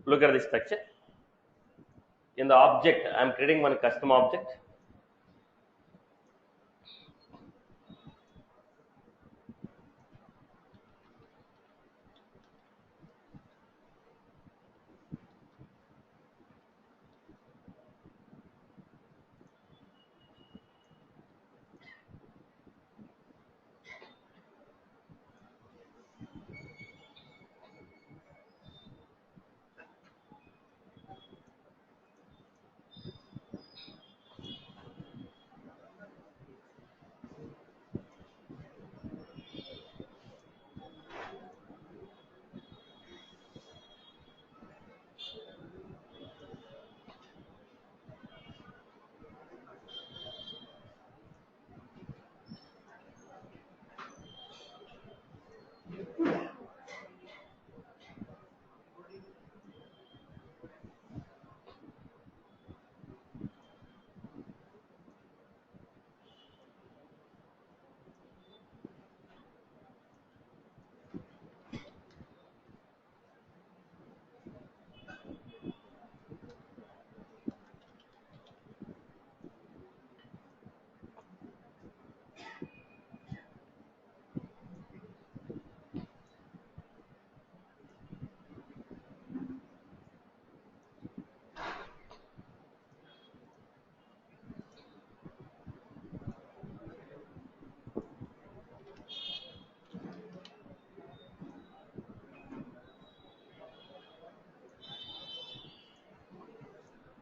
Look at this structure. In the object, I am creating one custom object.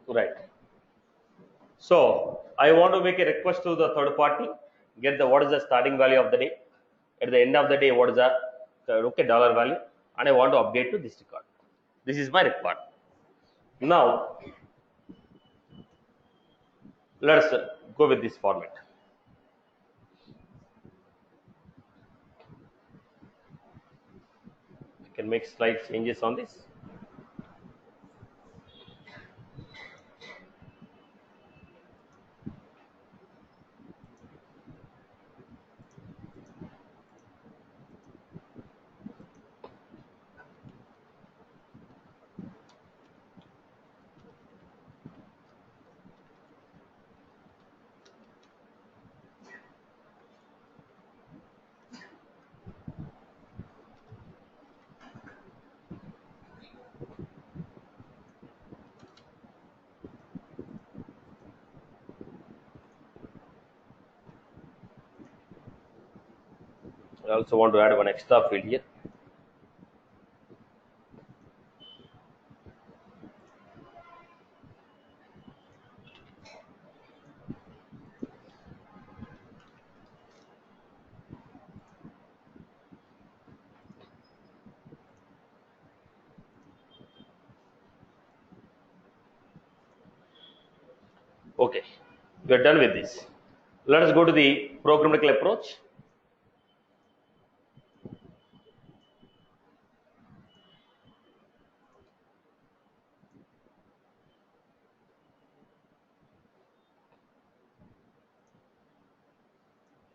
Right. So I want to make a request to the third party, get the what is the starting value of the day, at the end of the day what is the okay dollar value, and I want to update to this record. This is my record. Now let's go with this format. I can make slight changes on this. I also want to add one extra field here. Okay, we are done with this. Let us go to the programmatical approach.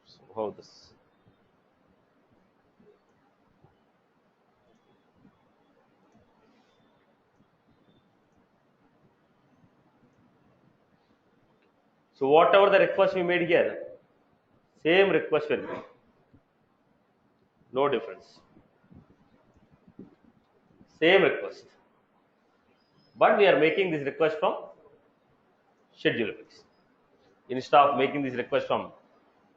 So how this? So whatever the request we made here, same request will be, no difference. Same request, but we are making this request from ScheduleFX. Instead of making this request from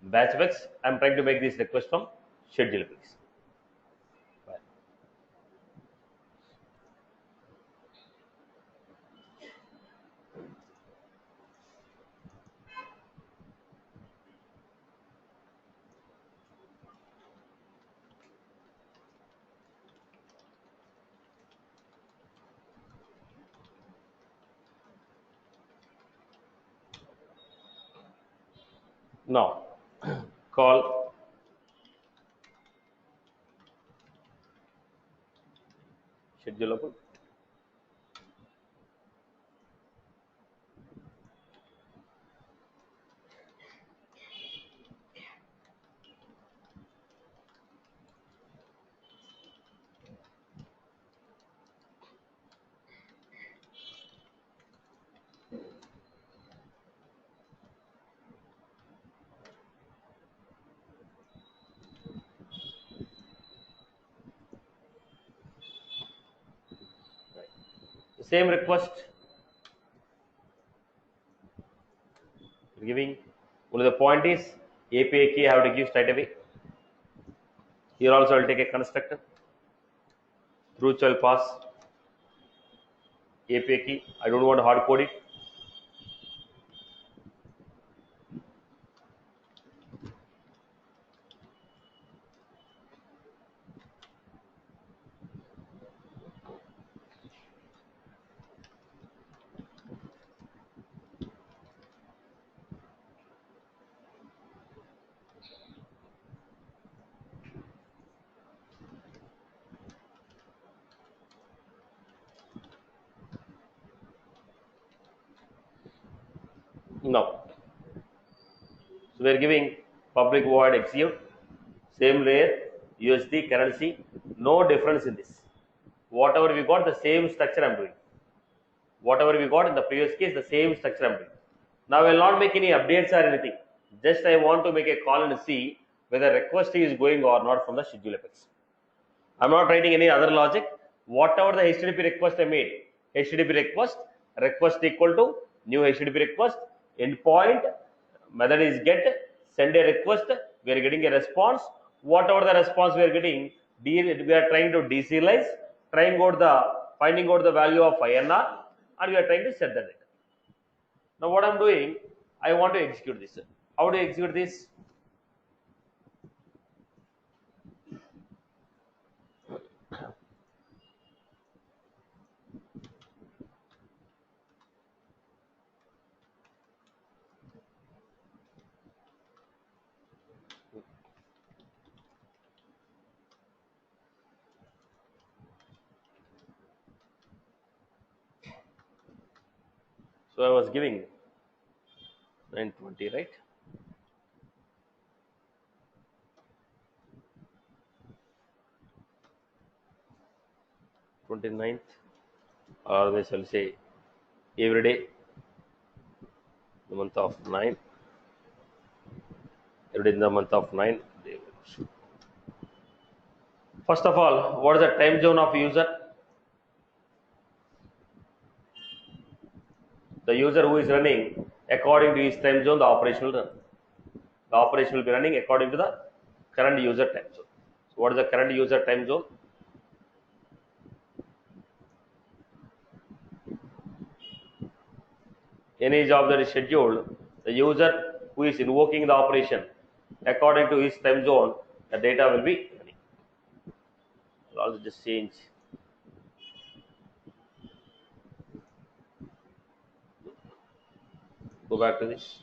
BatchFX, I am trying to make this request from ScheduleFX. Now, call schedulable. Same request, giving. Only the point is API key I have to give straight away. Here also I will take a constructor. Through shall pass API key. I don't want to hard code it. No. So we are giving public void execute, same layer, USD, currency, no difference in this. Whatever we got, the same structure I am doing. Whatever we got in the previous case, the same structure I am doing. Now I will not make any updates or anything. Just I want to make a call and see whether request is going or not from the schedule apex. I am not writing any other logic. Whatever the HTTP request I made, HTTP request equal to new HTTP request, endpoint, method is get, send a request, we are getting a response. Whatever the response we are getting, we are trying to deserialize, finding out the value of INR, and we are trying to set the data. Now what I am doing, I want to execute this. How do you execute this? So I was giving 920, right? Twenty-ninth, or always I will say every day, the month of 9, every day in the month of 9. First of all, what is the time zone of user? The user who is running according to his time zone, the operation will run. The operation will be running according to the current user time zone. So what is the current user time zone? Any job that is scheduled, the user who is invoking the operation according to his time zone, the data will be running. I'll also just change. Go back to this.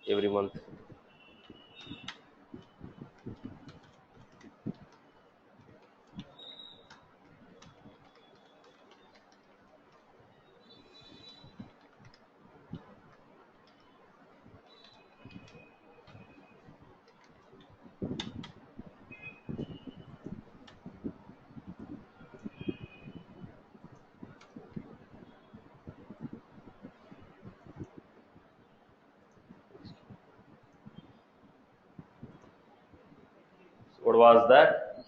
Every month. What was that?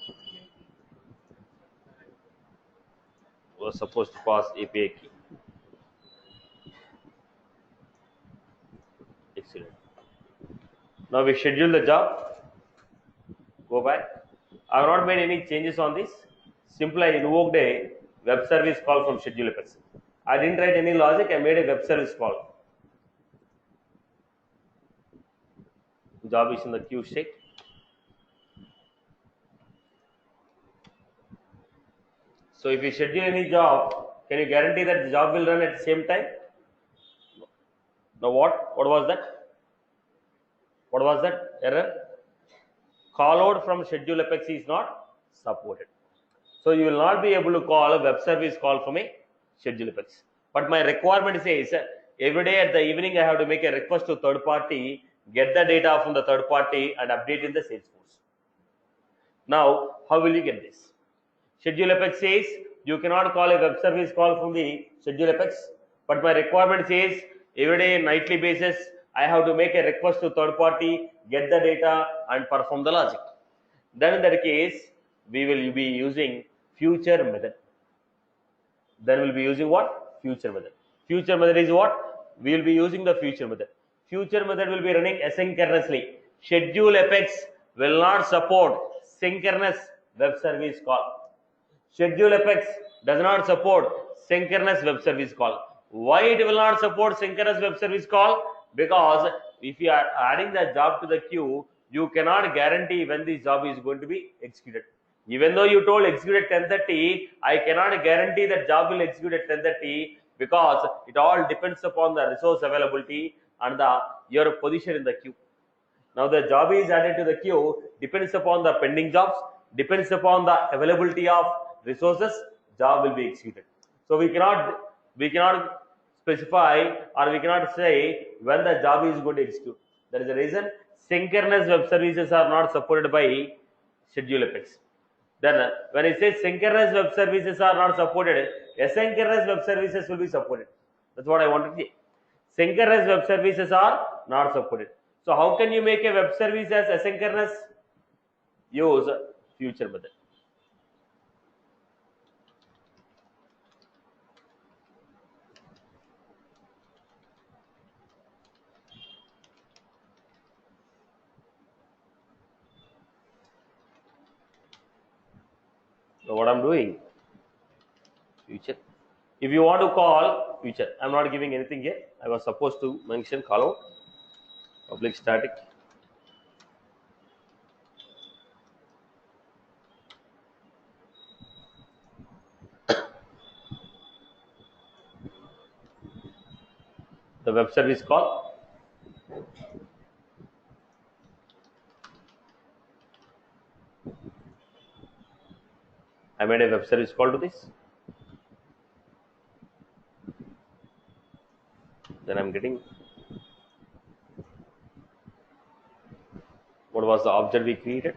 Was supposed to pass API key. Excellent. Now we schedule the job. Go back. I have not made any changes on this. Simply I invoked a web service call from schedule apex. I didn't write any logic. I made a web service call. Job is in the queue state. So if you schedule any job, can you guarantee that the job will run at the same time? Now what? What was that? What was that error? Call out from schedule apex is not supported. So you will not be able to call a web service call from a schedule apex. But my requirement says every day at the evening I have to make a request to third party, get the data from the third party and update in the Salesforce. Now, how will you get this? Schedule Apex says you cannot call a web service call from the Schedule Apex, but my requirement says every day, nightly basis, I have to make a request to third party, get the data and perform the logic. Then in that case, we will be using future method. Then we'll be using what? Future method. Future method is what? We will be using the future method. Future method will be running asynchronously. Schedule Apex will not support synchronous web service call. Schedule Apex does not support synchronous web service call. Why it will not support synchronous web service call? Because if you are adding the job to the queue, you cannot guarantee when this job is going to be executed. Even though you told execute at 10:30, I cannot guarantee that job will execute at 10:30 because it all depends upon the resource availability and your position in the queue. Now the job is added to the queue, depends upon the pending jobs, depends upon the availability of resources, job will be executed. So we cannot specify or we cannot say when the job is going to execute. That is the reason synchronous web services are not supported by Schedule Apex. Then when it says synchronous web services are not supported, asynchronous web services will be supported. That's what I wanted to say. Synchronous web services are not supported. So how can you make a web service as asynchronous? Use future method. So what I'm doing, future. If you want to call future, I'm not giving anything here. I was supposed to mention callout, public static. The web service call. I made a web service call to this. Then I'm getting what was the object we created.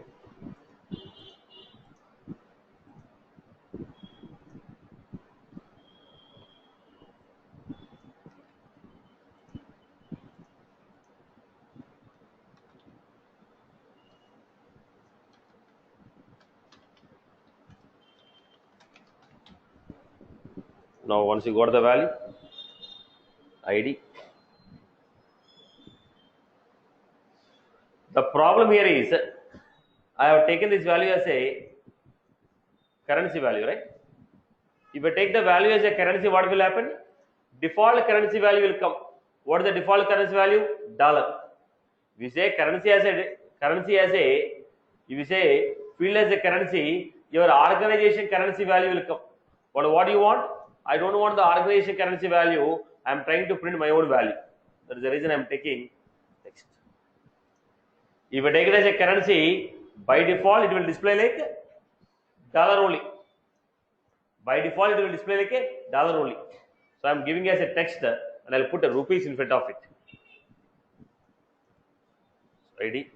Now once you got the value, ID. The problem here is I have taken this value as a currency value, right? If I take the value as a currency, what will happen? Default currency value will come. What is the default currency value? Dollar. If you say currency as a, if you say field as a currency, your organization currency value will come. But what do you want? I don't want the organization currency value. I am trying to print my own value. That is the reason I am taking text. If I take it as a currency, by default it will display like dollar only. By default it will display like a dollar only. So I am giving as a text and I will put a rupees in front of it. ID.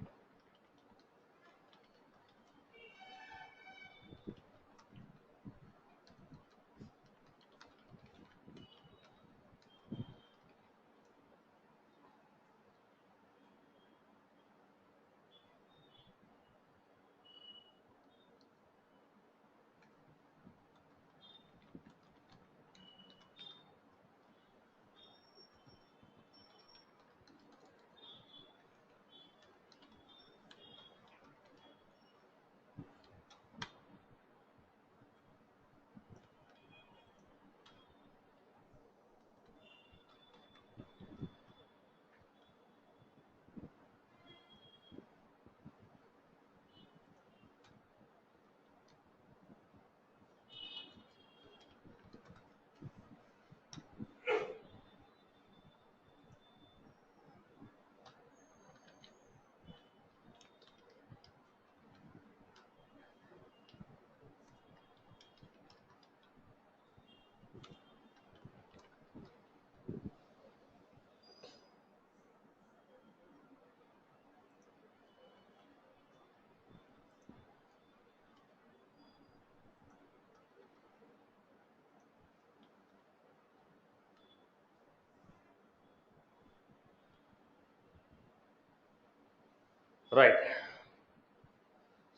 Right.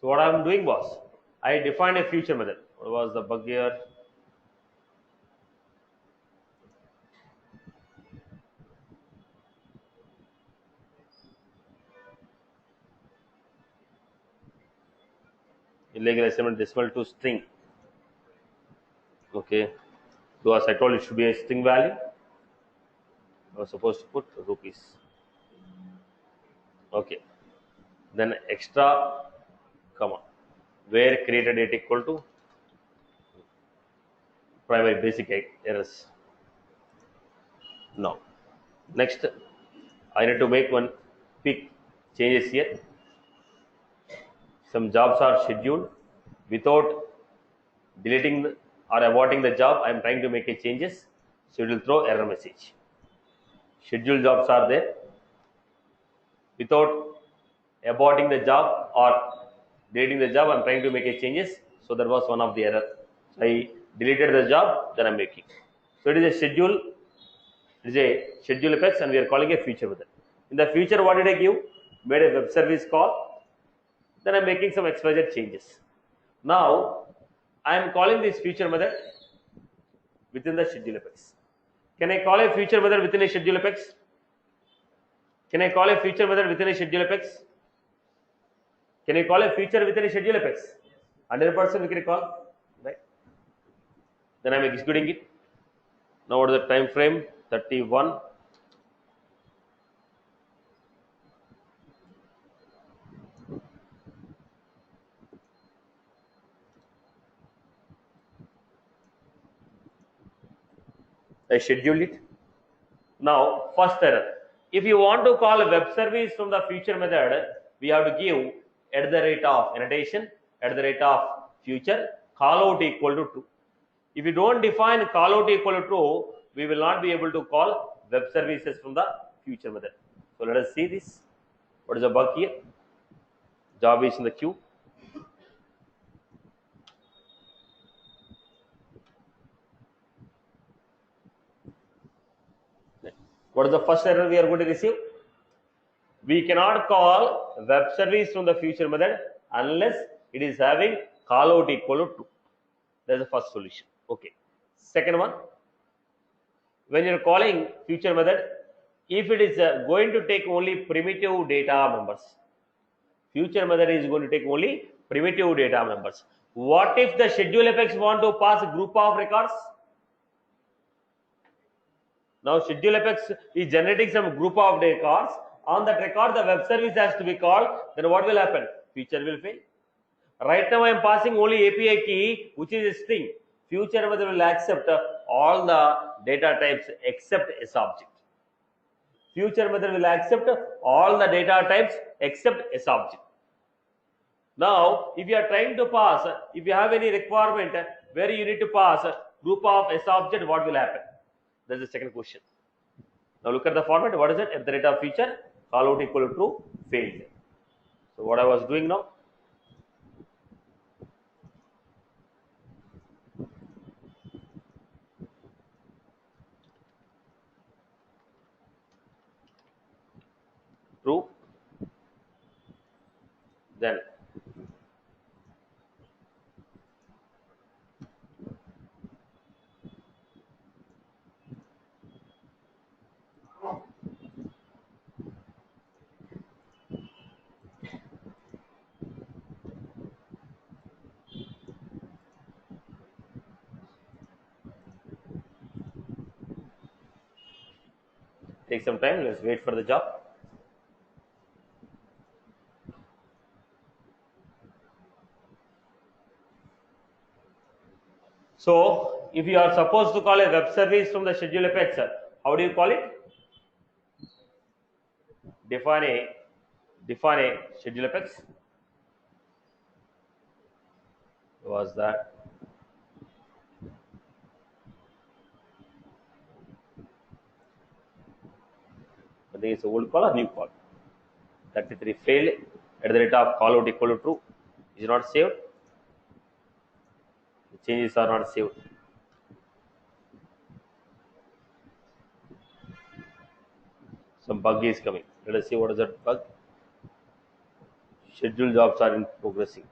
So what I am doing was I defined a future method. What was the bug here? Illegal assignment decimal to string. Okay. So as I told, it should be a string value. I was supposed to put rupees. Okay. Then extra comma where created date equal to primary basic errors. Now, next I need to make one quick changes here. Some jobs are scheduled without deleting or aborting the job. I am trying to make a changes, so it will throw error message. Scheduled jobs are there without aborting the job or deleting the job. I am trying to make a changes, so that was one of the error. So I deleted the job, then I am making. So it is a schedule. It is a schedule effects, and we are calling a future method. In the future, what did I give? Made a web service call. Then I am making some XYZ changes. Now I am calling this future method within the schedule apex. Can I call a future method within a schedule apex? Can I call a future method within a schedule apex? Can you call a feature within a schedule apex? 100% we can call, right? Then I am executing it. Now what is the time frame? 31. I schedule it. Now first error. If you want to call a web service from the future method, we have to give at the rate of annotation, at the rate of future, call out equal to true. If you don't define call out equal to true, we will not be able to call web services from the future method. So let us see this. What is the bug here? Job is in the queue. What is the first error we are going to receive? We cannot call web service from the future method unless it is having call out equal to true. That is the first solution. Okay. Second one, when you are calling future method, if it is going to take only primitive data members, future method is going to take only primitive data members. What if the schedule apex want to pass a group of records? Now schedule apex is generating some group of records. On that record, the web service has to be called. Then what will happen? Future will fail. Right now I am passing only API key, which is a string. Future method will accept all the data types except S object. Future method will accept all the data types except S object. Now, if you are trying to pass, if you have any requirement where you need to pass group of S object, what will happen? That is the second question. Now look at the format. What is it? At the rate of feature, call out equal to true, failed. So what I was doing now? True. Then take some time. Let's wait for the job. So, if you are supposed to call a web service from the schedule apex, how do you call it? Define a schedule apex. Was that? I think it's a old call or new call. 33 failed. At the rate of call out equal to true. Is not saved. The changes are not saved. Some bug is coming. Let us see what is that bug. scheduled jobs are in progressing.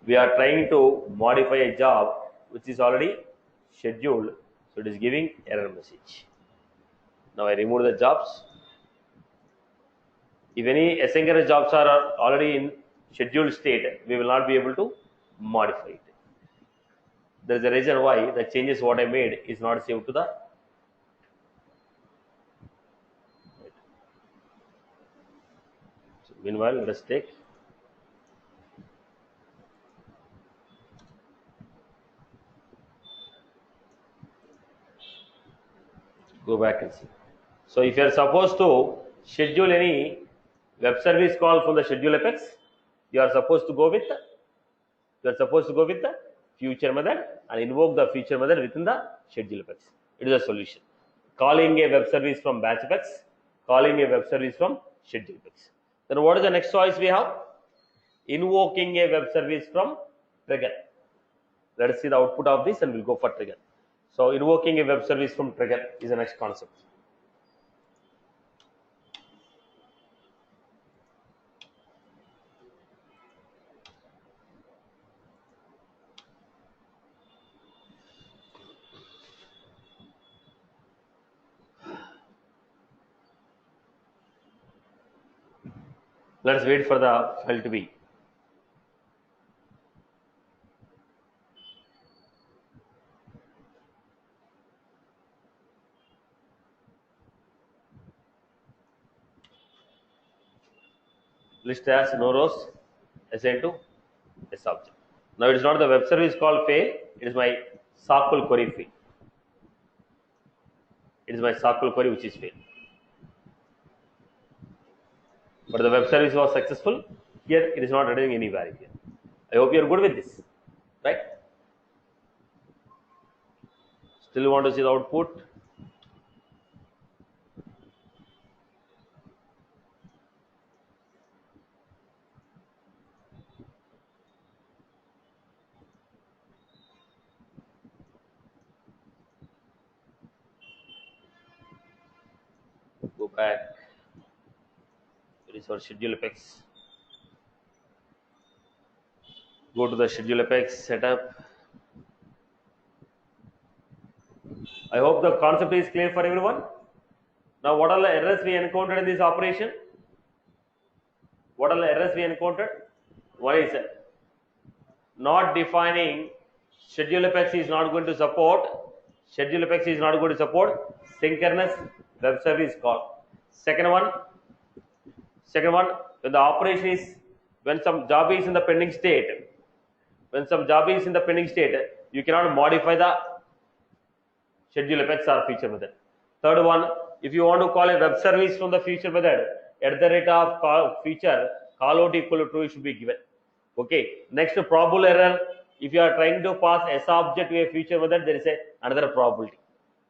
We are trying to modify a job which is already scheduled, so it is giving error message. Now I remove the jobs. If any asynchronous jobs are already in scheduled state, we will not be able to modify it. There is a reason why the changes what I made is not saved to the. So meanwhile, let us take. Go back and see. So if you are supposed to schedule any web service call from the schedule apex, you are supposed to go with the future method and invoke the future method within the schedule apex. It is a solution. Calling a web service from batch apex, calling a web service from schedule apex. Then what is the next choice we have? Invoking a web service from trigger. Let us see the output of this and we'll go for trigger. So invoking a web service from trigger is the next concept. Let us wait for the file to be. List as no rows assigned to S object. Now it is not the web service call fail, it is my SQL query fail. It is my SQL query which is failed. But the web service was successful. Here it is not returning any value here. I hope you are good with this, right? Still want to see the output? Go back. It is our schedule apex. Go to the schedule apex setup. I hope the concept is clear for everyone. Now what are the errors we encountered in this operation? What are the errors we encountered? One is not defining schedule apex is not going to support. Schedule apex is not going to support synchronous web service call. Second one, when the operation is, when some job is in the pending state, you cannot modify the schedule apex or feature method. Third one, if you want to call a web service from the feature method, at the rate of call feature, call out equal to true should be given. Okay. Next, probable error. If you are trying to pass S object to a feature method, there is another probability.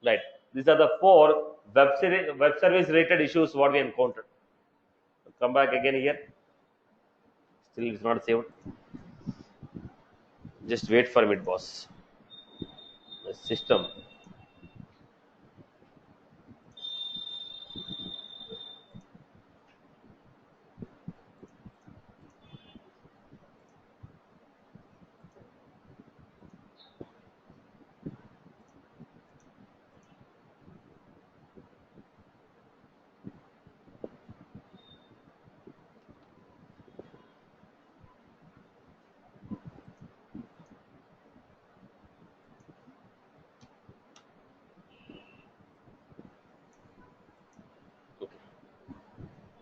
Right. These are the four web service related issues what we encountered. Come back again here. Still it's not saved. Just wait for it, boss. The system.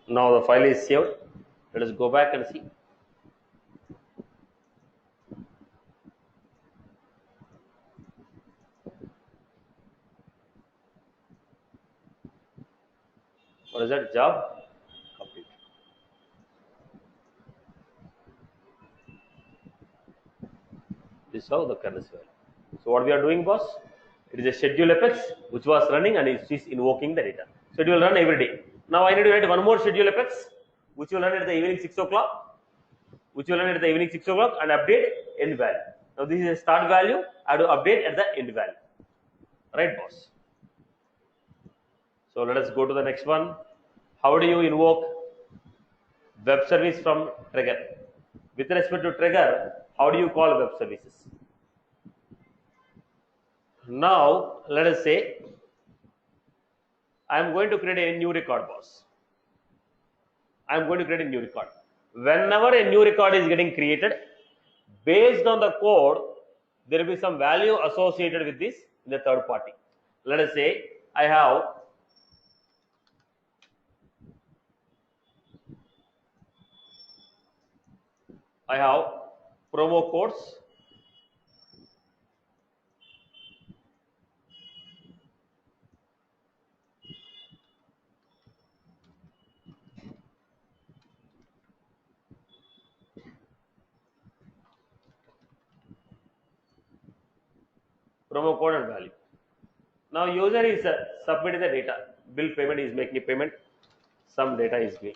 Now the file is saved. Let us go back and see. What is that? Job complete. This is how the kernel is value. So what we are doing, boss? It is a schedule apex which was running and it is invoking the data. So it will run every day. Now I need to write one more schedule apex which will run at the evening 6 o'clock, and update end value. Now this is a start value. I have to update at the end value. Right, boss? So let us go to the next one. How do you invoke web service from trigger? With respect to trigger, how do you call web services? Now, let us say I am going to create a new record, boss. I am going to create a new record. Whenever a new record is getting created, based on the code, there will be some value associated with this in the third party. Let us say I have promo codes. Promo code and value. Now user is submitting the data. Bill payment is making a payment. Some data is being.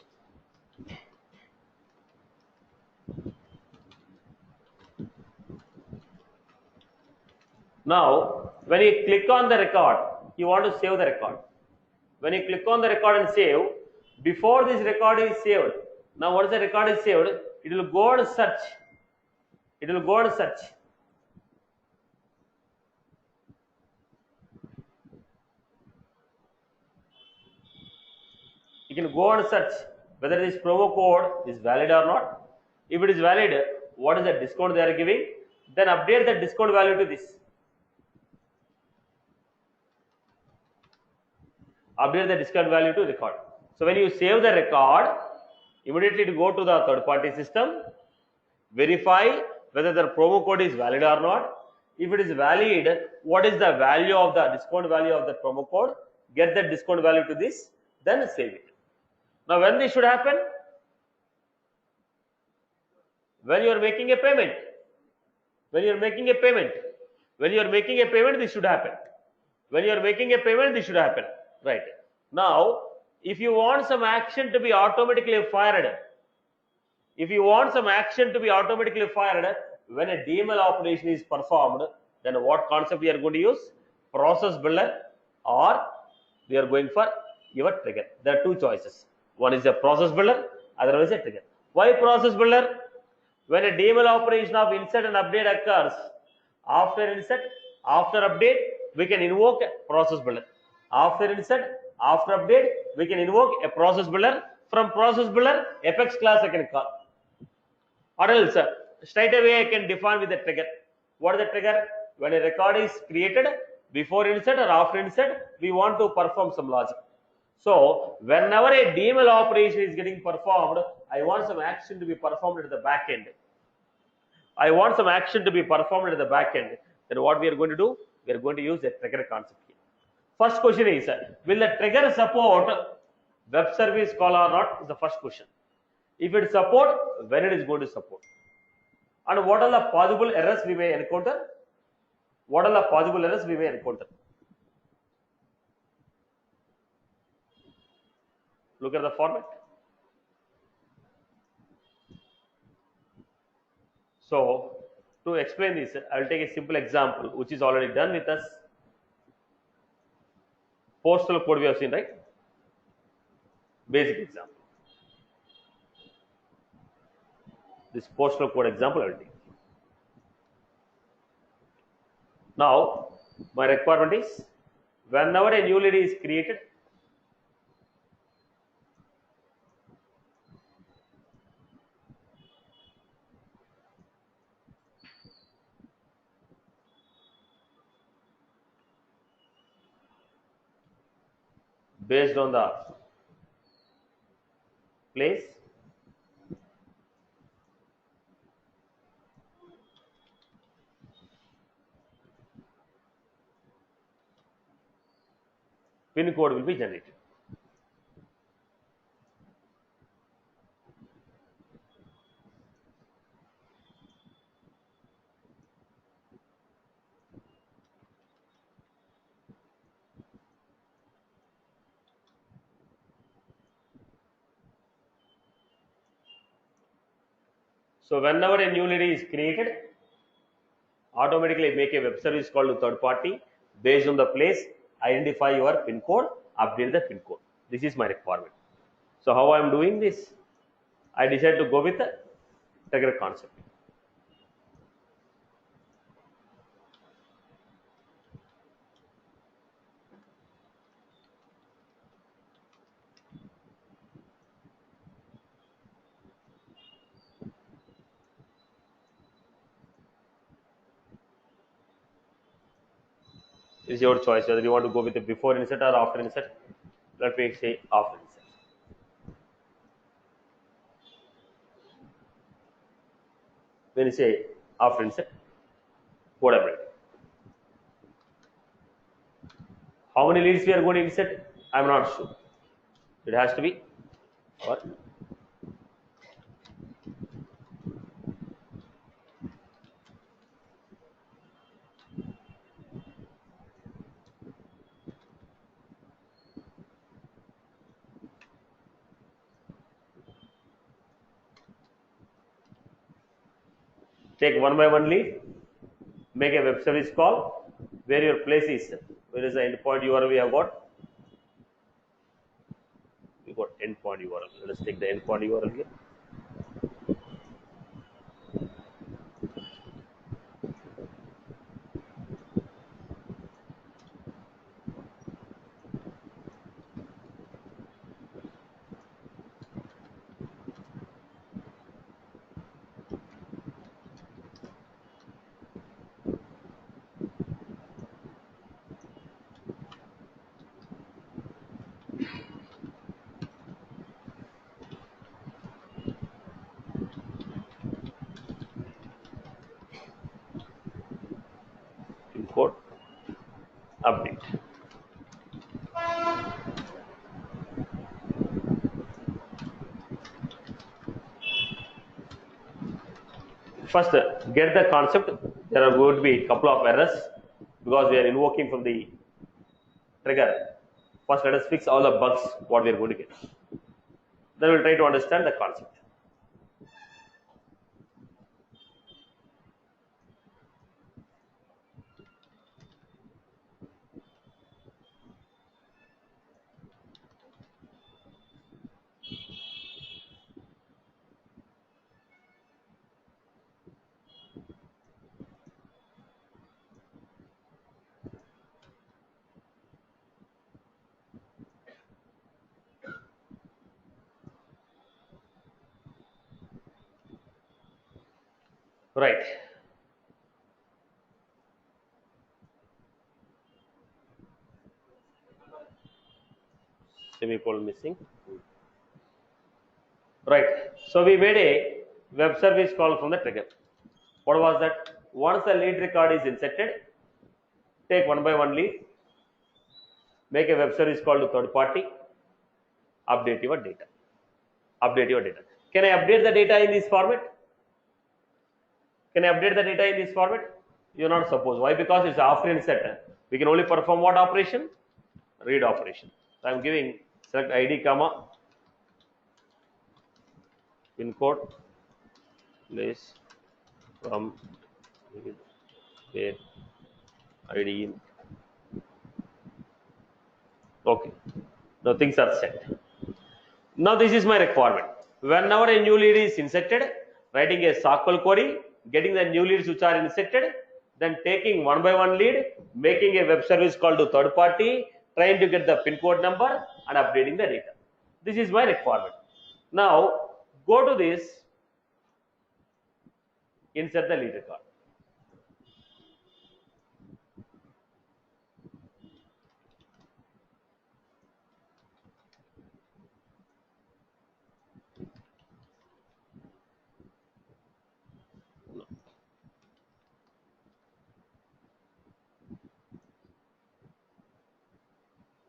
Now, when you click on the record, you want to save the record. When you click on the record and save, before this record is saved, now once the record is saved, it will go and search. It will go and search. You can go and search whether this promo code is valid or not. If it is valid, what is the discount they are giving? Then update the discount value to this. Update the discount value to record. So when you save the record, immediately to go to the third party system, verify whether the promo code is valid or not. If it is valid, what is the value of the discount value of the promo code? Get the discount value to this, then save it. Now when this should happen? When you are making a payment. When you are making a payment. When you are making a payment, this should happen. When you are making a payment, this should happen. Right. Now, if you want some action to be automatically fired, when a DML operation is performed, then what concept we are going to use? Process builder, or we are going for your trigger. There are two choices. One is a process builder, other is a trigger. Why process builder? When a DML operation of insert and update occurs, after insert, after update, we can invoke a process builder. After insert, after update, we can invoke a process builder. From process builder, Apex class I can call. Or else, straight away I can define with the trigger. What is the trigger? When a record is created, before insert or after insert, we want to perform some logic. So, whenever a DML operation is getting performed, I want some action to be performed at the back end. Then what we are going to do? We are going to use a trigger concept here. First question is, will the trigger support web service call or not? Is the first question. If it support, when it is going to support? And what are the possible errors we may encounter? Look at the format. So, to explain this, I will take a simple example which is already done with us. Postal code we have seen, right? Basic example. This postal code example I will take. Now, my requirement is, whenever a new lead is created, based on the place, pin code will be generated. So whenever a new lead is created, automatically make a web service call to third party. Based on the place, identify your pin code, update the pin code. This is my requirement. So how I am doing this? I decided to go with trigger concept. Is your choice whether you want to go with the before insert or after insert. Let me say after insert. When you say after insert, whatever. How many leads we are going to insert? I am not sure. It has to be or take one by one lead, make a web service call where your place is. Where is the endpoint URL we have got? We got endpoint URL. Let us take the endpoint URL here. Import update. First, get the concept. There are going to be a couple of errors because we are invoking from the trigger. First, let us fix all the bugs what we are going to get. Then we'll try to understand the concept. Right. Semicolon missing. Right. So we made a web service call from the trigger. What was that? Once the lead record is inserted, take one by one lead, make a web service call to third party, update your data. Update your data. Can I update the data in this format? Can I update the data in this format? You're not supposed. Why? Because it's after insert. We can only perform what operation? Read operation. So I'm giving select ID comma pin code place from where ID in. Okay. Now things are set. Now this is my requirement. Whenever a new lead is inserted, writing a SQL query, getting the new leads which are inserted, then taking one by one lead, making a web service call to third party, trying to get the pin code number and updating the data. This is my requirement. Now go to this, insert the lead record.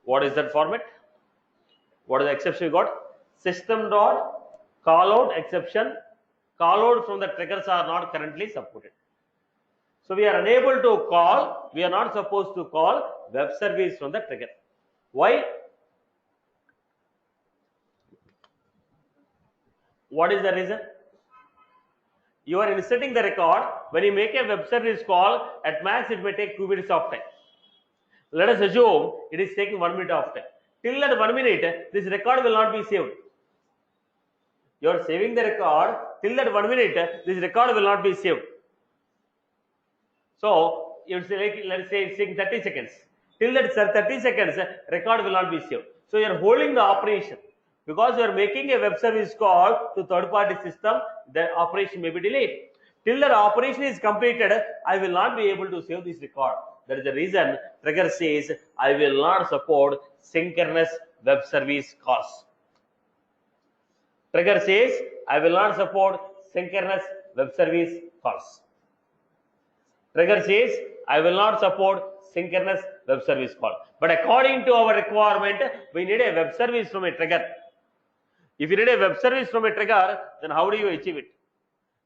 What is that format? What is the exception you got? System dot call out exception. Call out from the triggers are not currently supported. So we are unable to call. We are not supposed to call web service from the trigger. Why? What is the reason? You are inserting the record. When you make a web service call, at max it may take 2 minutes of time. Let us assume it is taking 1 minute of time. Till that 1 minute, this record will not be saved. You are saving the record till that 1 minute. This record will not be saved. So you say, like, let's say it's taking 30 seconds. Till that 30 seconds, record will not be saved. So you are holding the operation because you are making a web service call to third-party system. The operation may be delayed. Till that operation is completed, I will not be able to save this record. That is the reason Trigger says I will not support synchronous web service calls. Trigger says I will not support synchronous web service calls. Trigger says I will not support synchronous web service call. But according to our requirement, we need a web service from a trigger. If you need a web service from a trigger, then how do you achieve it?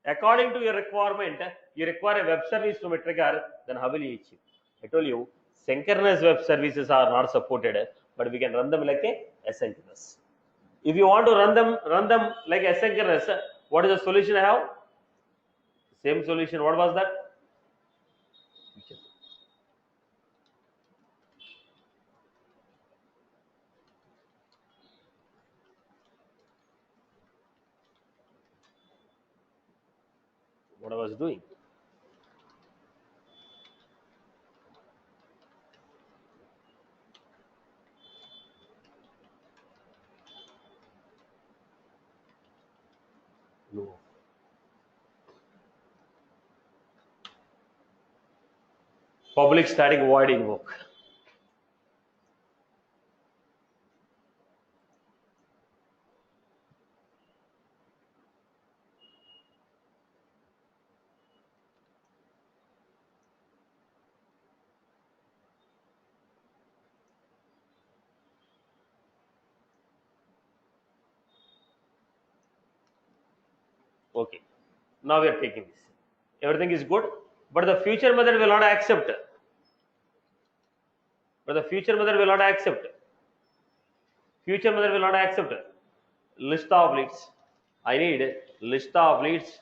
According to your requirement, you require a web service from a trigger, then how will you achieve? I told you, synchronous web services are not supported, but we can run them like a asynchronous. If you want to run them like asynchronous, what is the solution I have? Same solution. What was that? What I was doing. No. Public static void invoke. Okay. Now we are taking this. Everything is good, but the future method will not accept. Future method will not accept list of leads. I need list of leads.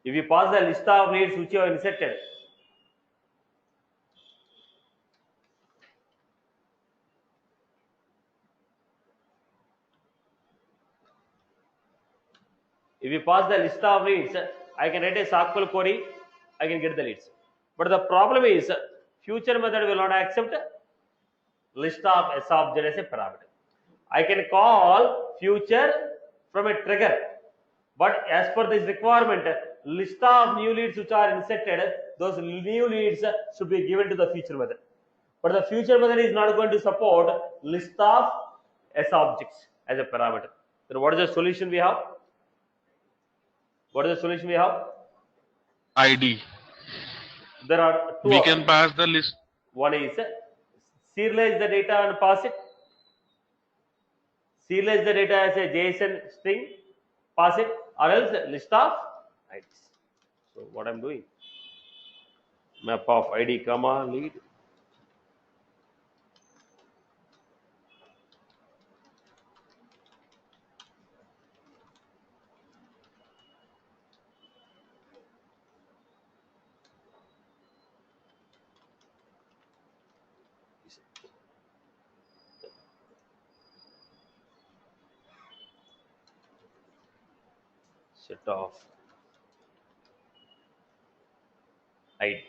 If you pass the list of leads which you have inserted, I can write a SQL query, I can get the leads. But the problem is, future method will not accept list of S of Z as a parameter. I can call future from a trigger, but as per this requirement, list of new leads which are inserted, those new leads should be given to the future method. But the future method is not going to support list of S objects as a parameter. Then what is the solution we have? ID. There are two. We can pass the list. One is serialize the data and pass it. Serialize the data as a JSON string, pass it, or else list of IDs. So what I'm doing, map of ID comma lead. Set of ID.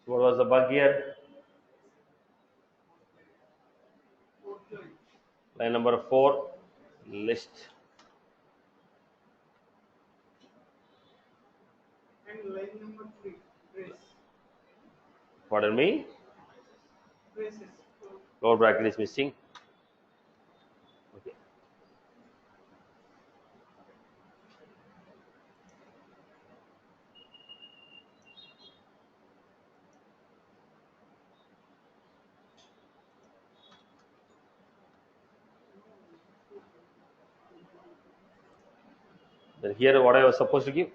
So what was the bug here? Line number 4, list. And line number 3, trace. Pardon me? Traces. Lower bracket is missing. Okay. Then here what I was supposed to give?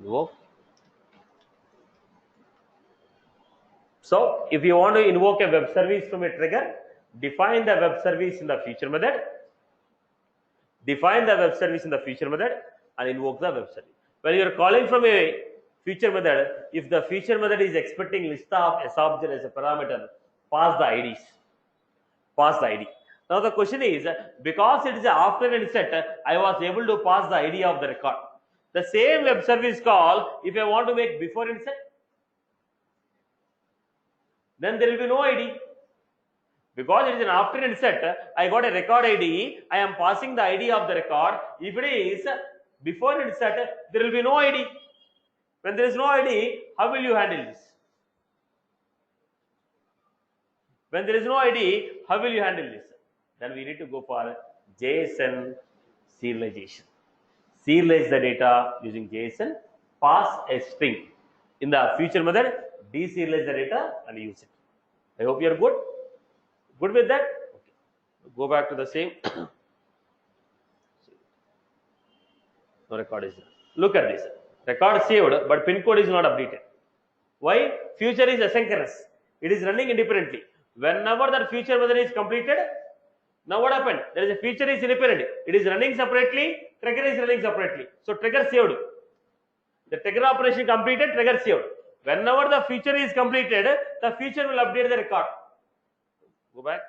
Invoke. So if you want to invoke a web service from a trigger, define the web service in the future method. define the web service in the feature method and invoke the web service. When you are calling from a feature method, if the feature method is expecting list of subject as a parameter, pass the IDs. Pass the ID. Now the question is, because it is after inset, I was able to pass the ID of the record. The same web service call, if I want to make before inset, then there will be no ID. Because it is an after inset, I got a record ID, I am passing the ID of the record. If it is before inset, there will be no ID. When there is no ID, how will you handle this? When there is no ID, how will you handle this? Then we need to go for JSON serialization. Serialize the data using JSON, pass a string. In the feature method, deserialize the data and use it. I hope you are good. Good with that? Okay. Go back to the same. No record is there. Look at this. Record saved, but pin code is not updated. Why? Future is asynchronous. It is running independently. Whenever that feature method is completed, now what happened? There is a feature is independent. It is running separately, trigger is running separately. So trigger saved. The trigger operation completed, trigger saved. Whenever the feature is completed, the feature will update the record. Go back.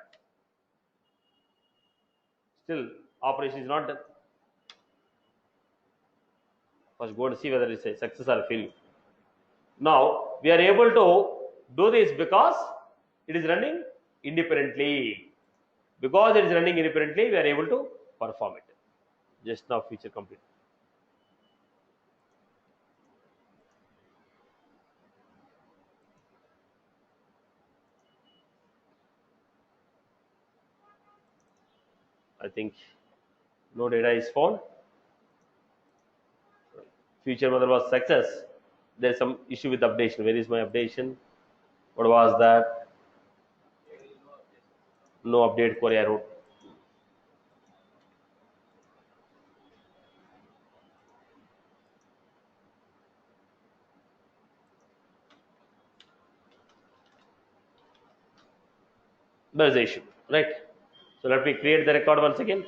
Still, operation is not done. First, go and see whether it's a success or a failure. Now, we are able to do this because it is running independently. Because it is running independently, we are able to perform it. Just now, feature complete. I think no data is found. Feature method was success. There is some issue with updation. Where is my updation? What was that? No update query I wrote. There is the issue, right? So let me create the record once again.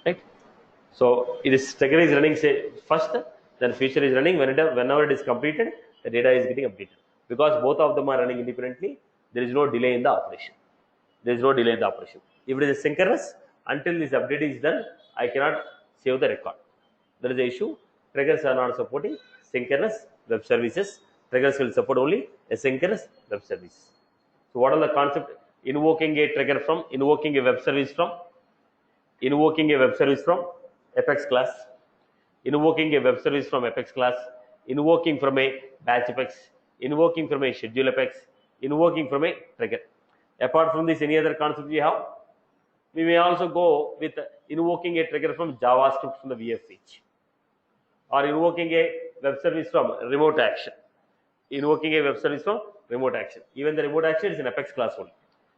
Right? So it is trigger is running say first, then feature is running. Whenever it is completed, the data is getting updated. Because both of them are running independently, there is no delay in the operation. There is no delay in the operation. If it is synchronous, until this update is done, I cannot save the record. There is the issue. Triggers are not supporting synchronous web services. Triggers will support only asynchronous web service. So what are the concept? Invoking a trigger from, invoking a web service from, invoking a web service from Apex class, invoking a web service from Apex class, invoking from a batch Apex, invoking from a schedule Apex, invoking from a trigger. Apart from this, any other concept we have? We may also go with invoking a trigger from JavaScript from the VF page, or invoking a web service from remote action, invoking a web service from remote action. Even the remote action is in Apex class only.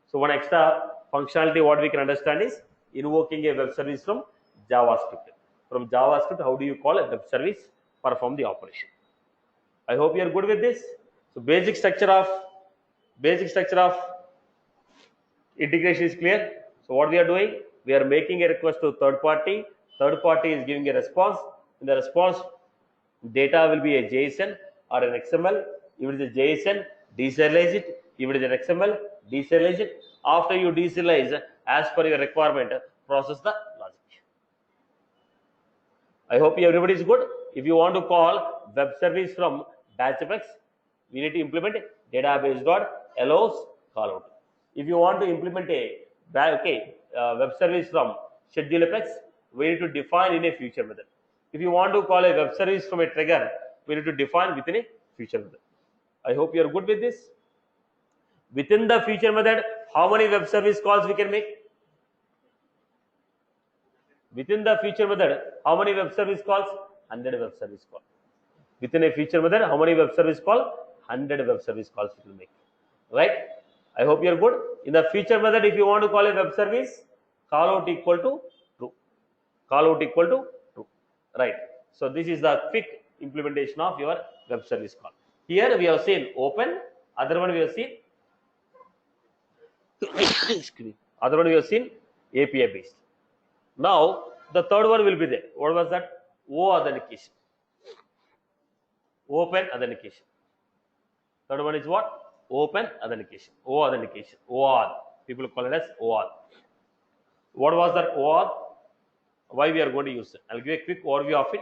So one extra functionality what we can understand is invoking a web service from JavaScript. From JavaScript, how do you call a web service, perform the operation? I hope you are good with this. So basic structure of integration is clear. So what we are doing, we are making a request to third party. Third party is giving a response. In the response, data will be a JSON or an XML. If it is a JSON, deserialize it. If it is an XML, deserialize it. After you deserialize, as per your requirement, process the logic. I hope everybody is good. If you want to call web service from batch Apex, we need to implement database.allows callout. If you want to implement a web service from schedule Apex, we need to define in a feature method. If you want to call a web service from a trigger, we need to define within a feature method. I hope you are good with this. Within the feature method, how many web service calls we can make? Within the feature method, how many web service calls? 100 web service calls. Within a feature method, how many web service calls? 100 web service calls it will make. Right? I hope you are good. In the feature method, if you want to call a web service, call out equal to true. Call out equal to true. Right. So this is the quick implementation of your web service call. Here we have seen open. Other one we have seen. Excuse me. Other one we have seen API based. Now the third one will be there. What was that? O authentication. Open authentication. Third one is what? Open authentication. O authentication. OAuth. People call it as OAuth. What was that OAuth? Why we are going to use it? I'll give a quick overview of it.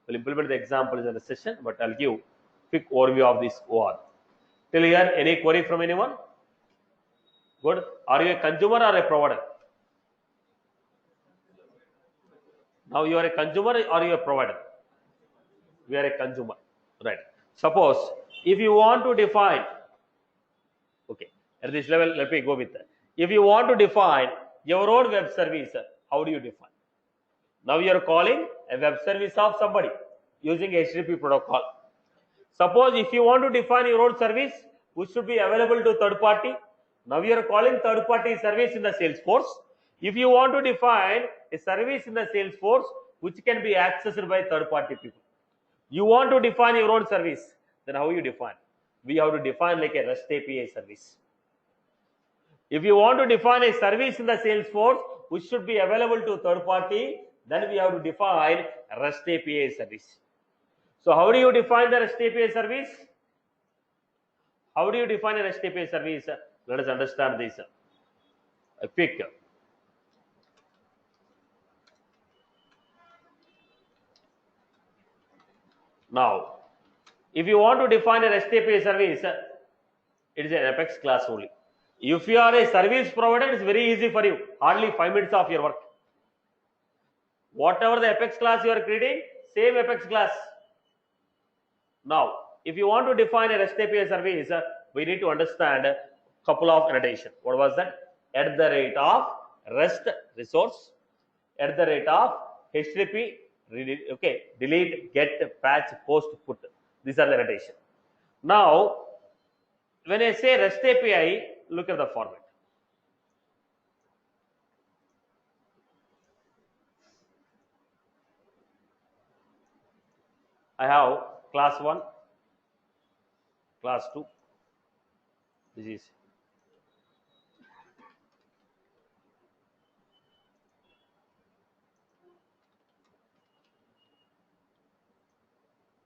We'll implement the examples in the session, but I'll give quick overview of this OAuth. Till here, any query from anyone? Good. Are you a consumer or a provider? Now you are a consumer or you are a provider? We are a consumer. Right. Suppose if you want to define, okay, at this level, let me go with that. If you want to define your own web service, how do you define? Now you are calling a web service of somebody using HTTP protocol. Suppose if you want to define your own service, which should be available to third party. Now you are calling third party service in the Salesforce. If you want to define a service in the Salesforce, which can be accessed by third party people. You want to define your own service, then how you define? We have to define like a REST API service. If you want to define a service in the Salesforce, which should be available to third party, then we have to define REST API service. So how do you define the REST API service? How do you define a REST API service? Let us understand this. A quick. Now, if you want to define a REST API service, it is an Apex class only. If you are a service provider, it is very easy for you. Hardly 5 minutes of your work. Whatever the Apex class you are creating, same Apex class. Now, if you want to define a REST API service, we need to understand a couple of annotation. What was that? At the rate of REST resource, at the rate of HTTP, okay, delete, get, patch, post, put. These are the annotation. Now, when I say REST API, look at the format. I have class 1, class 2. This is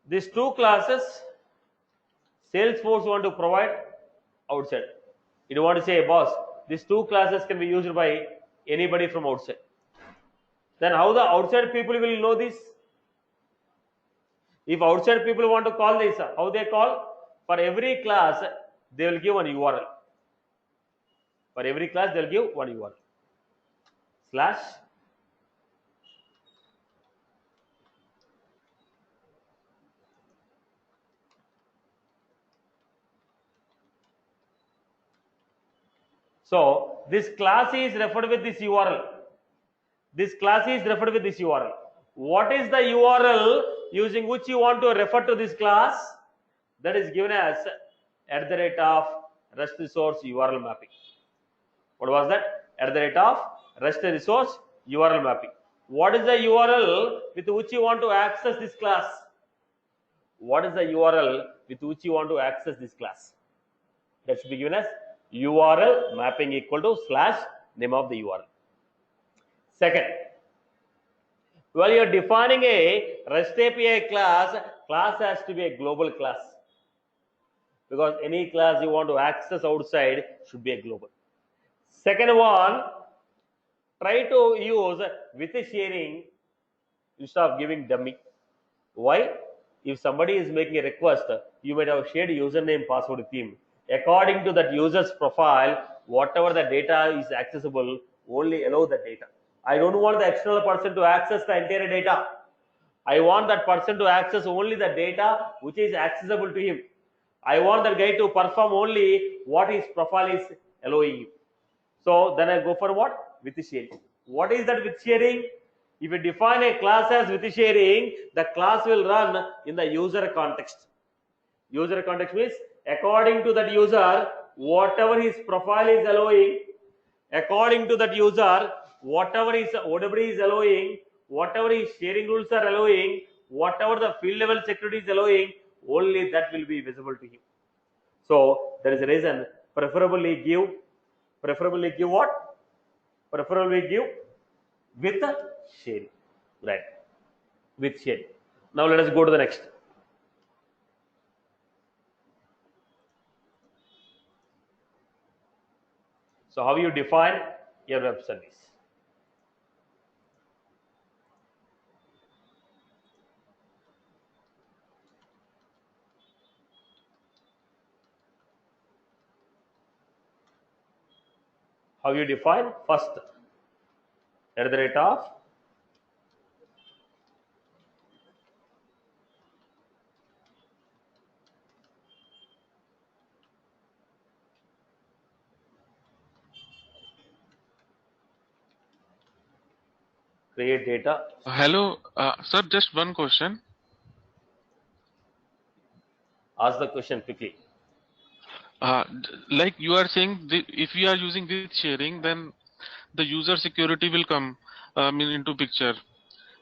these two classes Salesforce want to provide outside. You don't want to say, boss, these two classes can be used by anybody from outside. Then how the outside people will know this? If outside people want to call this, how they call? For every class, they will give one URL. For every class, they will give one URL. Slash so this class is referred with this URL. This class is referred with this URL. What is the URL using which you want to refer to this class? That is given as at the rate of REST resource URL mapping. What was that? At the rate of REST resource URL mapping. What is the URL with which you want to access this class? What is the URL with which you want to access this class? That should be given as URL mapping equal to slash name of the URL. Second, while you are defining a REST API class, class has to be a global class. Because any class you want to access outside should be a global. Second one, try to use with sharing instead of giving dummy. Why? If somebody is making a request, you might have shared username password with him. According to that user's profile, whatever the data is accessible, only allow the data. I don't want the external person to access the entire data. I want that person to access only the data which is accessible to him. I want that guy to perform only what his profile is allowing him. So then I go for what? With sharing. What is that with sharing? If you define a class as with sharing, the class will run in the user context. User context means according to that user, whatever his profile is allowing, according to that user, whatever his OWD is allowing, whatever his sharing rules are allowing, whatever the field level security is allowing, only that will be visible to him. So there is a reason preferably give what? Preferably give with sharing, right? With sharing. Now let us go to the next. So how you define your web service? How you define? First, at the rate of create data. Hello, sir. Just one question. Ask the question quickly. Like you are saying, if we are using with sharing, then the user security will come into picture.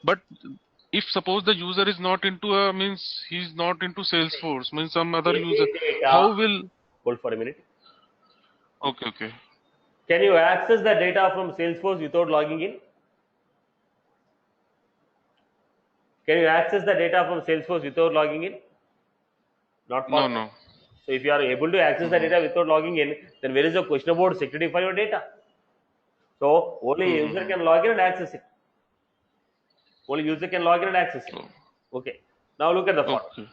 But if suppose the user is not into means he's not into Salesforce, means some other user, Any data. how will? Hold for a minute. Okay, okay. Can you access the data from Salesforce without logging in? Can you access the data from Salesforce without logging in? Not No, possible. no. So if you are able to access the data without logging in, then where is the question about security for your data? So only user can log in and access it. Only user can log in and access it. Okay. Now look at the form. Okay.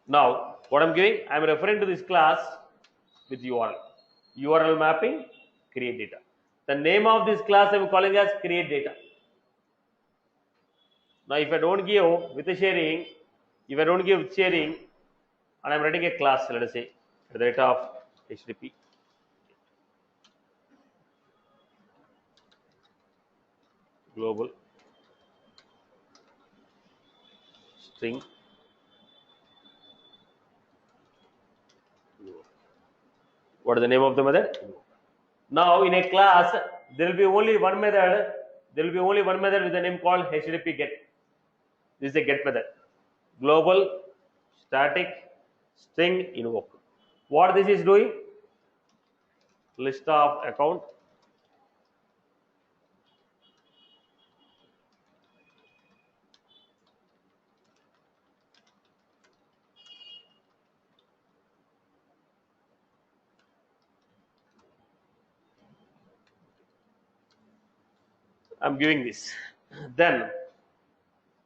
Now what I'm giving, I'm referring to this class with URL. URL mapping, create data. The name of this class I'm calling as create data. Now if I don't give with the sharing, if I don't give with sharing, and I'm writing a class, let us say, at the rate of HTTP. Global string. What is the name of the method? Now in a class, there will be only one method. There will be only one method with the name called HTTP get. This is a get method. Global static string invoke. What this is doing? List of account. I'm giving this. Then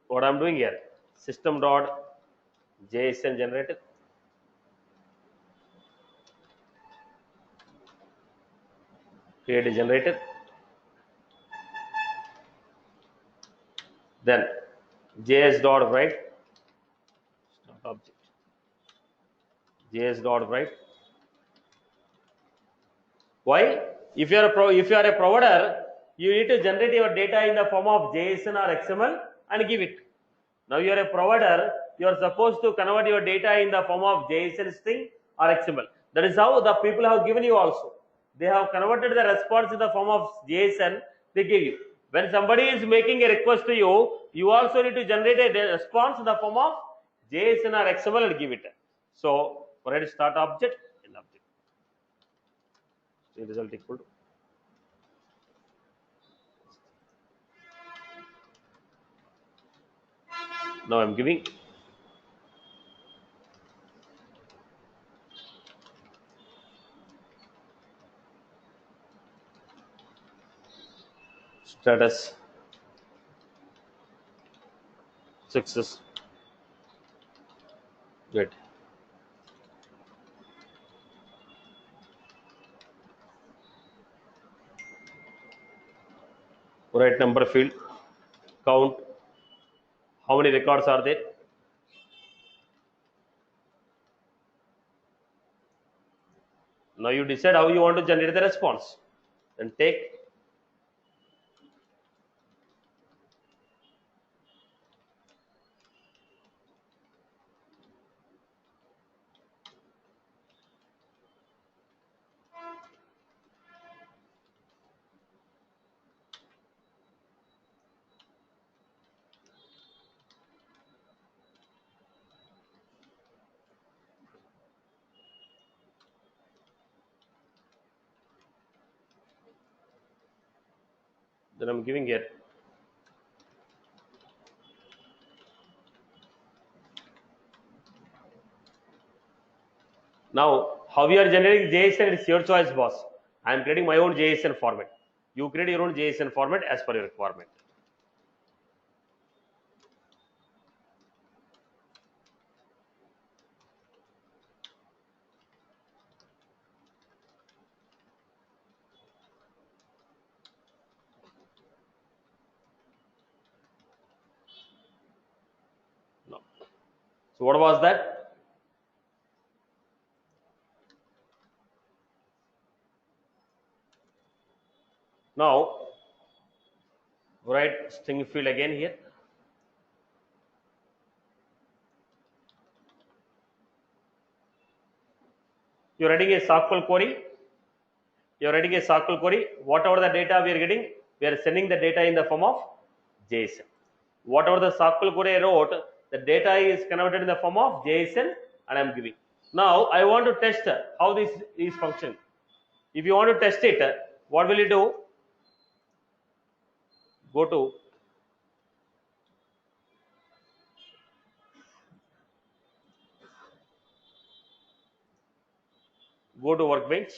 what I'm doing here? System.json generator. Create a generator. Then js.write start object. js.write. Why? If you are a provider, you need to generate your data in the form of JSON or XML and give it. Now you are a provider, you are supposed to convert your data in the form of JSON string or XML. That is how the people have given you also. They have converted the response in the form of JSON, they give you. When somebody is making a request to you, you also need to generate a response in the form of JSON or XML and give it. So, write start object, end object. The result equal to. Now I'm giving status success. Good. Write number field, count, how many records are there? Now you decide how you want to generate the response. Then take then I'm giving it. Now, how you are generating JSON, it's your choice, boss. I am creating my own JSON format. You create your own JSON format as per your requirement. No. So what was that? Now, write string field again here. You're writing a SQL query. You're writing a SQL query. Whatever the data we are getting, we are sending the data in the form of JSON. Whatever the SQL query I wrote, the data is converted in the form of JSON, and I'm giving. Now I want to test how this is functioning. If you want to test it, what will you do? Go to workbench.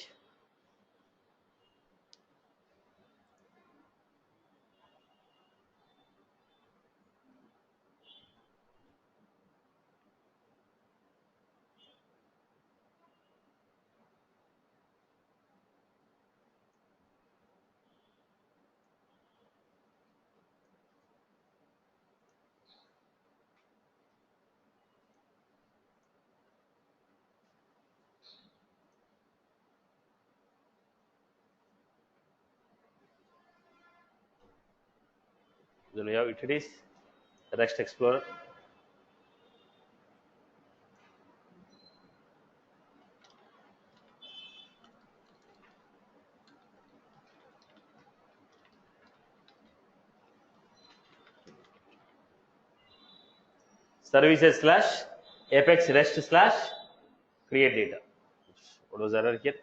Then we have utilities, REST Explorer. Services slash Apex REST slash create data. What was the error here?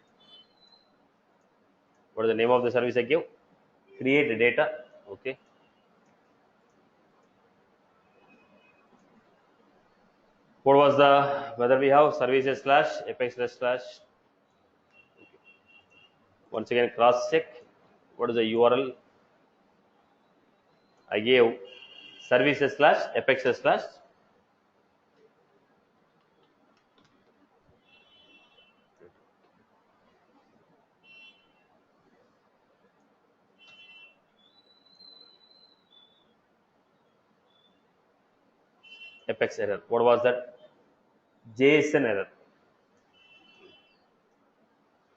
What is the name of the service I gave? Create data. Okay. What was the, whether we have services slash Apex REST slash. Once again cross check. What is the URL? I gave services slash Apex REST slash Apex error. What was that? JSON error.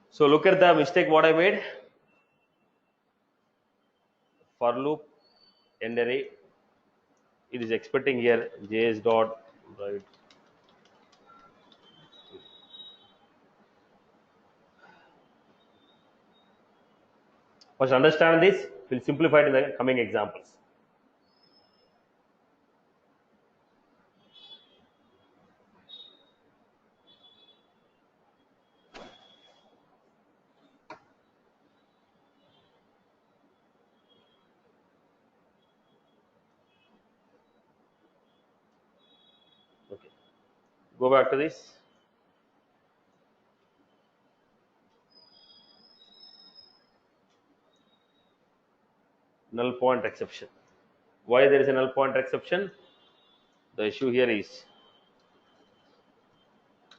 So look at the mistake what I made. For loop end array. It is expecting here JS dot right. First understand this. We'll simplify it in the coming examples. Okay. Go back to this. Null pointer exception. Why there is a null pointer exception? The issue here is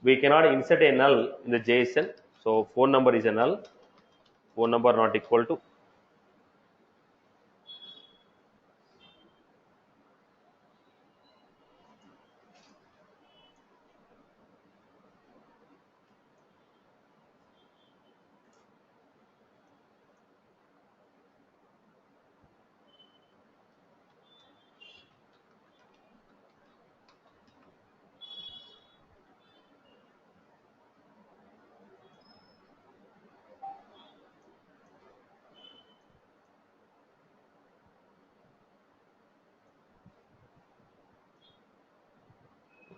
we cannot insert a null in the JSON. So phone number is a null. Phone number not equal to.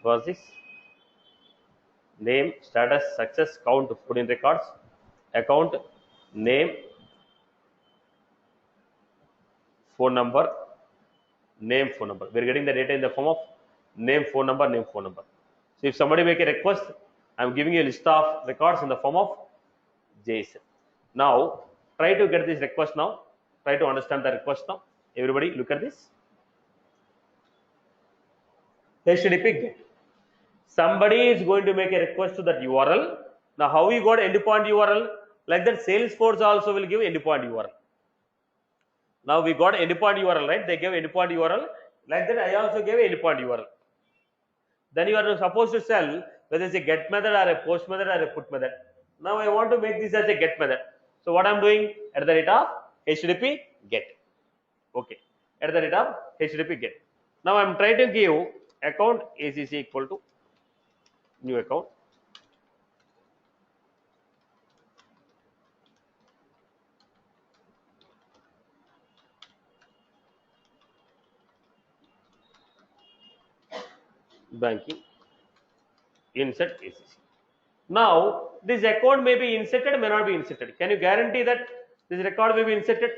was this name, status, success, count, put in records, account, name, phone number, name, phone number. We are getting the data in the form of name, phone number, name, phone number. So if somebody make a request, I am giving you a list of records in the form of JSON. Now try to get this request now. Try to understand the request now. Everybody look at this. HTTP GET. Somebody is going to make a request to that URL. Now how you got endpoint URL? Like that Salesforce also will give endpoint URL. Now we got endpoint URL, right? They gave endpoint URL. Like that I also gave endpoint URL. Then you are supposed to tell whether it's a get method or a post method or a put method. Now I want to make this as a get method. So what I'm doing at the rate of HTTP get. Okay. At the rate of HTTP get. Now I'm trying to give account ACC equal to new account. Banking insert ACC. Now this account may be inserted, may not be inserted. Can you guarantee that this record may be inserted?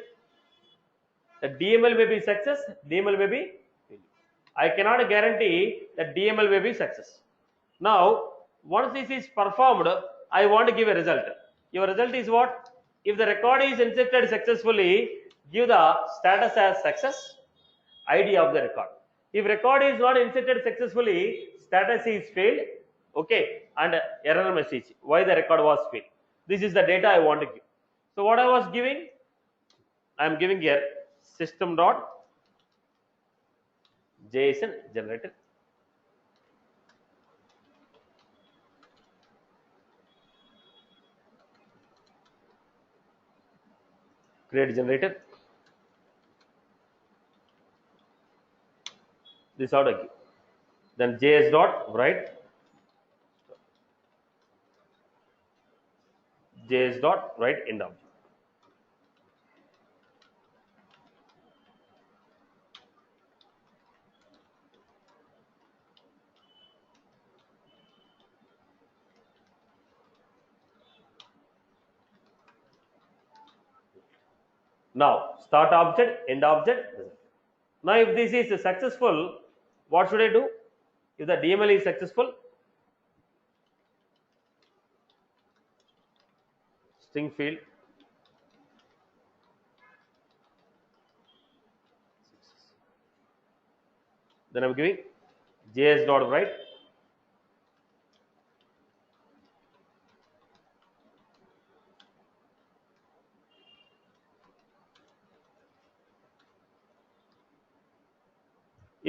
The DML may be success, DML may be failure. I cannot guarantee that DML may be success. Now once this is performed, I want to give a result. Your result is what? If the record is inserted successfully, give the status as success, ID of the record. If record is not inserted successfully, status is failed, okay, and error message why the record was failed. This is the data I want to give. So what I was giving, I am giving here system dot JSON generated. Create generator. This how I give. Then JS dot write JS dot write end object. Now start object, end object, result. Now if this is successful, what should I do? If the DML is successful, string field then I'm giving JS dot write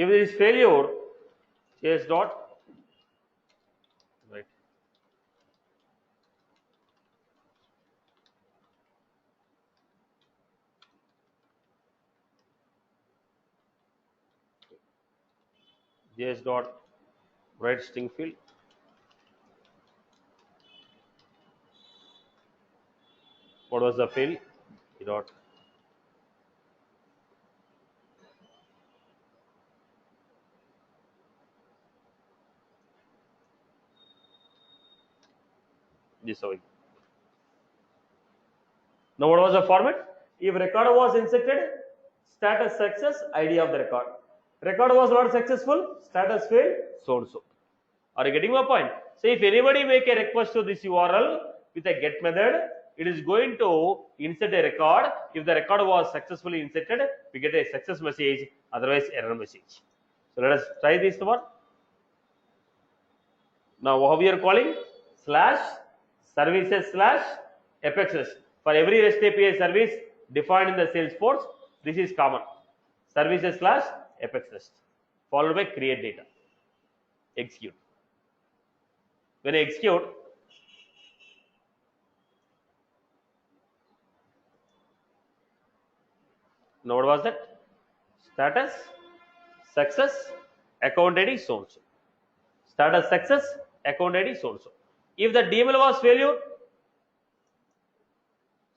if there is failure, JS dot write JS dot write string field. What was the field? Dot this way. Now what was the format? If record was inserted, status success, ID of the record. Record was not successful, status failed, so and so. Are you getting my point? So if anybody make a request to this URL with a get method, it is going to insert a record. If the record was successfully inserted, we get a success message, otherwise error message. So let us try this one. Now how we are calling? Slash services slash Apex REST. For every REST API service defined in the Salesforce, this is common. Services slash Apex REST followed by create data. Execute. When I execute, now what was that? Status, success, account ID, so and so. Status success, account ID, so and so. If the DML was failure,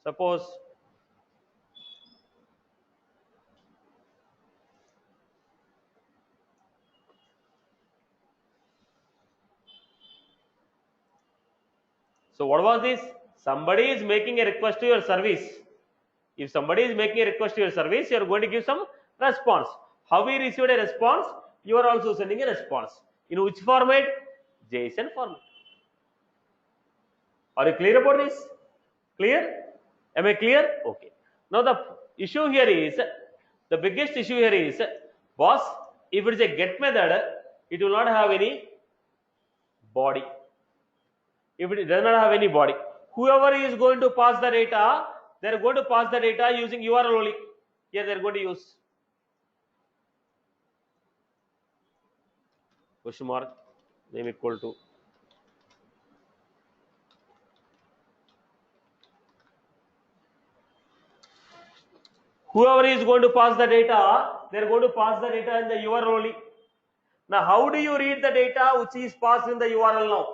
suppose So what was this? Somebody is making a request to your service. If somebody is making a request to your service, you are going to give some response. How we received a response? You are also sending a response. In which format? JSON format. Are you clear about this? Clear? Am I clear? Okay. Now the issue here is, the biggest issue here is, boss, if it is a get method, it will not have any body. If it does not have any body, whoever is going to pass the data, they are going to pass the data using URL only. Here they are going to use question mark, name equal to whoever is going to pass the data, they are going to pass the data in the URL only. Now how do you read the data which is passed in the URL now?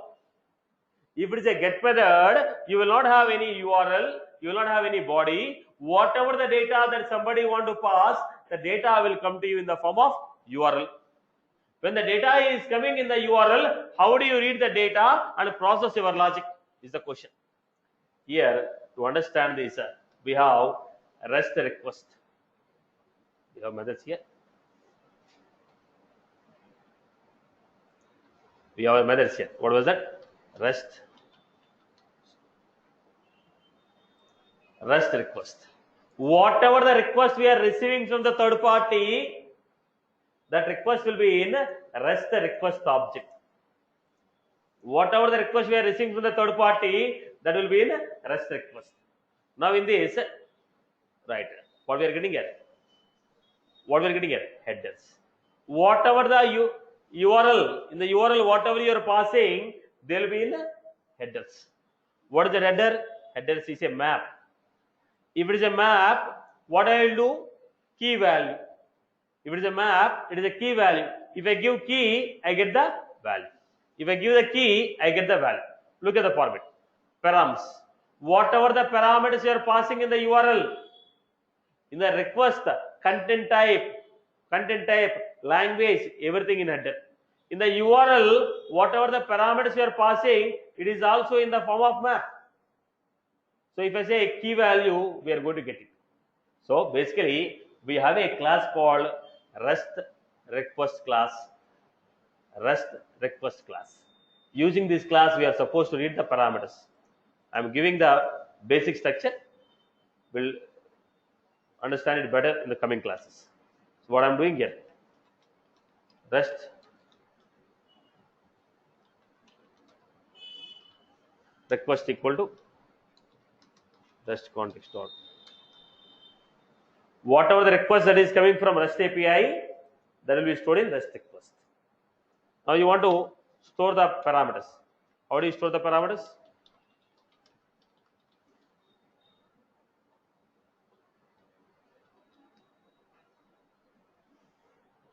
If it is a get method, you will not have any URL, you will not have any body. Whatever the data that somebody want to pass, the data will come to you in the form of URL. When the data is coming in the URL, how do you read the data and process your logic is the question. Here, to understand this, we have REST request. We have methods here. We have methods here. What was that? REST request. Whatever the request we are receiving from the third party, that request will be in REST request object. Whatever the request we are receiving from the third party, that will be in REST request. Now in this, right, what we are getting here? What we are getting here? Headers. Whatever the URL, in the URL, whatever you are passing, they will be in headers. What is the header? Headers is a map. If it is a map, what I will do? Key value. If it is a map, it is a key value. If I give key, I get the value. If I give the key, I get the value. Look at the format. Params. Whatever the parameters you are passing in the URL, in the request, content type, language, everything in header. In the URL, whatever the parameters you are passing, it is also in the form of map. So if I say key value, we are going to get it. So basically, we have a class called REST request class. REST request class. Using this class, we are supposed to read the parameters. I am giving the basic structure. We'll understand it better in the coming classes. So what I am doing here, REST request equal to REST context dot. Whatever the request that is coming from REST API, that will be stored in REST request. Now you want to store the parameters. How do you store the parameters?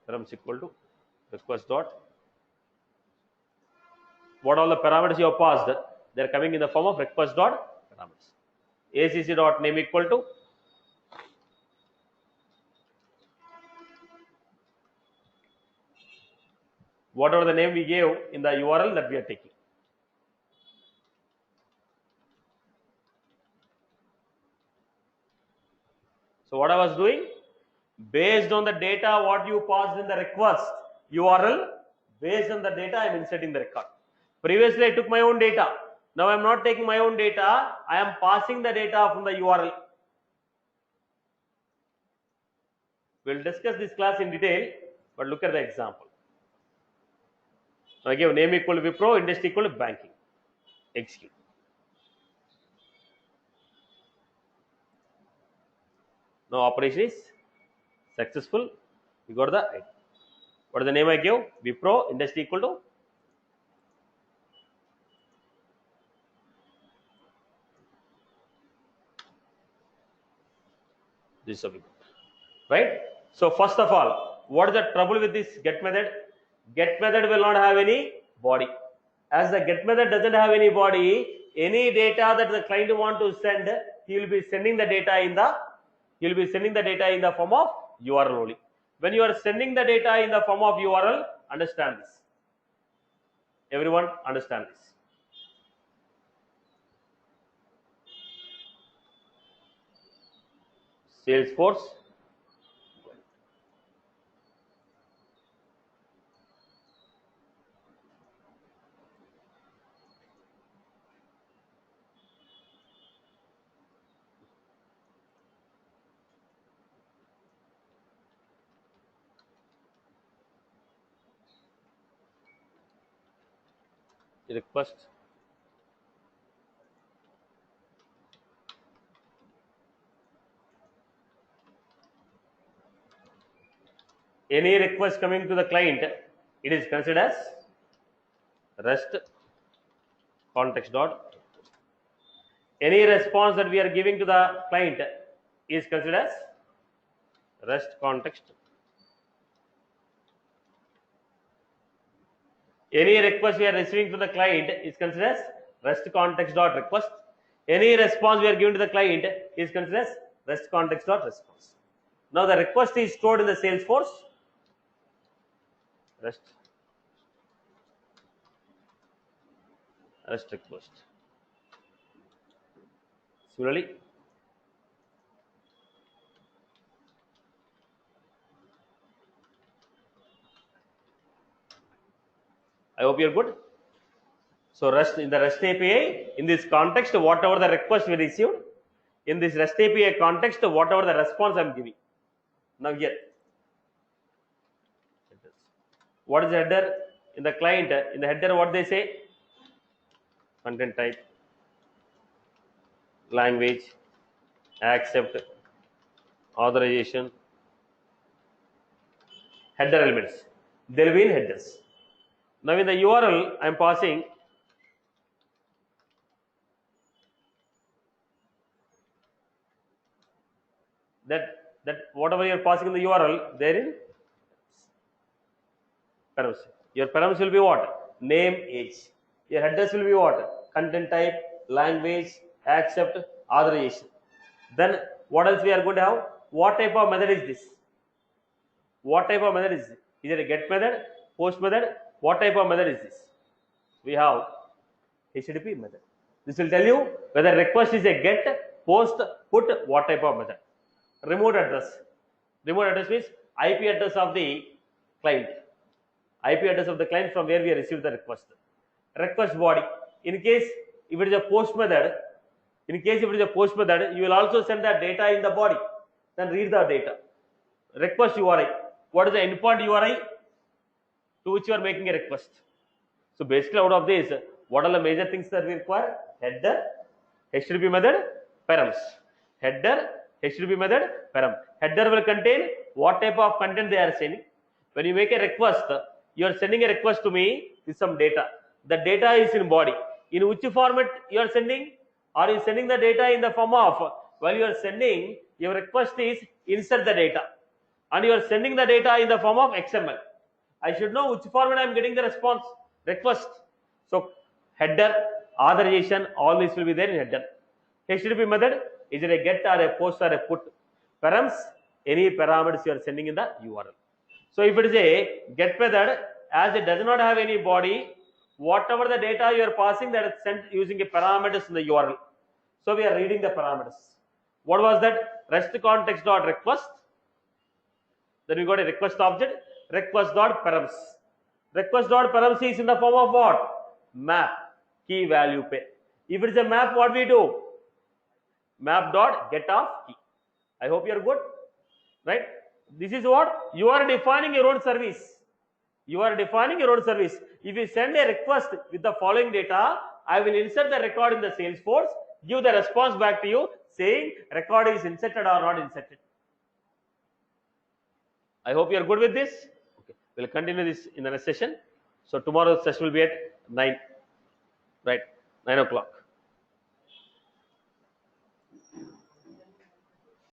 Params equal to request dot. What all the parameters you have passed, they are coming in the form of request dot parameters. ACC dot name equal to whatever the name we gave in the URL that we are taking. So what I was doing, based on the data what you passed in the request URL, based on the data I am inserting the record. Previously I took my own data. Now I am not taking my own data, I am passing the data from the URL. We will discuss this class in detail, but look at the example. I give name equal to Wipro, industry equal to banking. Execute. Now operation is successful. We got the ID. What is the name I give? Wipro, industry equal to this is right? So first of all, what is the trouble with this get method? Get method will not have any body. As the get method doesn't have any body, any data that the client want to send, he will be sending the data in the form of URL only. When you are sending the data in the form of URL, understand this. Everyone understand this. Salesforce. Request. Any request coming to the client, it is considered as REST context dot. Any response that we are giving to the client is considered as REST context. Any request we are receiving to the client is considered as REST context dot request. Any response we are giving to the client is considered as REST context dot response. Now the request is stored in the Salesforce. REST request. Similarly, I hope you are good. So REST, in the REST API, in this context, whatever the request we received, in this REST API context, whatever the response I am giving. Now here, what is the header? In the client, in the header, what they say? Content type, language, accept, authorization, header elements. There will be in headers. Now in the URL, I am passing that whatever you are passing in the URL, there in params. Your params will be what? Name, age. Your headers will be what? Content type, language, accept, authorization. Then what else we are going to have? What type of method is this? What type of method is this? Is it a get method, post method? What type of method is this? We have HTTP method. This will tell you whether request is a get, post, put, what type of method. Remote address. Remote address means IP address of the client. IP address of the client from where we received the request. Request body. In case if it is a post method, you will also send the data in the body. Then read the data. Request URI. What is the endpoint URI to which you are making a request? So basically, out of this, what are the major things that we require? Header, HTTP method, params. Header, HTTP method, param. Header will contain what type of content they are sending. When you make a request, you are sending a request to me with some data. The data is in body. In which format you are sending? Are you sending the data in the form of, while you are sending, your request is insert the data. And you are sending the data in the form of XML. I should know which format I am getting the response, request. So header, authorization, all this will be there in header. HTTP method, is it a get or a post or a put? Params, any parameters you are sending in the URL. So if it is a get method, as it does not have any body, whatever the data you are passing, that is sent using a parameters in the URL. So we are reading the parameters. What was that? REST context dot request. Then we got a request object, request dot params. Request dot params is in the form of what? Map, key value pair. If it is a map, what we do? Map dot get of key. I hope you are good, right? This is what you are defining your own service. You are defining your own service. If you send a request with the following data, I will insert the record in the Salesforce, give the response back to you saying record is inserted or not inserted. I hope you are good with this. Okay. We'll continue this in the next session. So tomorrow's session will be at 9, right? 9 o'clock.